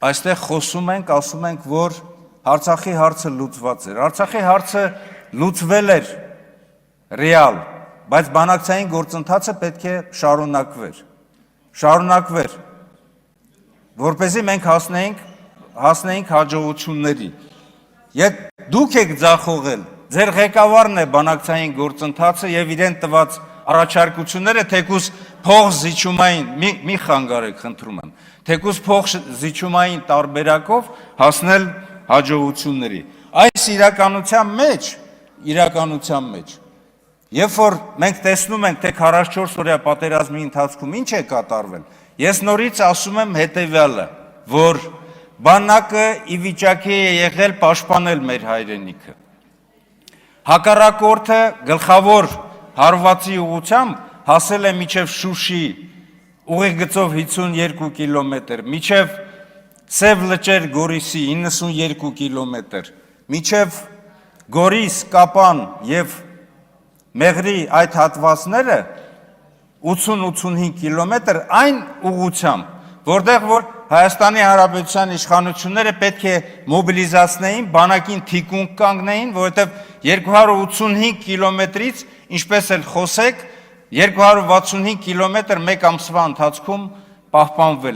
այստեղ խոսում ենք, ասում ենք, որ Արցախի հարցը լուծված էր։ Արցախի հարցը լուծվել էր ռեալ, բայց բանակցային գործընթացը պետք է շարունակվեր, որպեսզի մենք հասնեինք հաջողությունների։ Եվ դուք եք ձախողել, ձեր ղեկավարն է բանակցային գործընթացը եւ իրեն տված առաջարկությունները թեկուզ փող զիջումային, մի խանգարեք, խնդրում եմ, թեկուզ փող զիջումային տարբերակով հասնել հաջողությունների։ Այս իրականության մեջ, երբ որ մենք տեսնում ենք, թե 44 օրյա պատերազմի ընթացքում ինչ է կատարվել, ես նորից ասում եմ հետևյալը, որ բանակը ի վիճակի է եղել պաշտպանել մեր հայրենիքը։ Հակառակորդը գլխավոր հարվածի ուղղությամբ հասել է մինչև Շուշի ուղիգծով 52 կիլոմետր, մինչև Սև լճեր Գորիսի 92 կիլոմետր, մինչև Գորիս, Կապան և Մեղրի այդ հատվածները 80-85 կիլոմետր այն ուղղությամբ, որտեղ որ Հայաստանի Հանրապետության իշխանությունները պետք է մոբիլիզացնեին, բանակին թիկունք կանգնեին, որովհետև 285 կիլոմետրից, ինչպես էլ խոսեք, 265 կիլոմետր մեկ ամսվա ընթացքում պահպանվել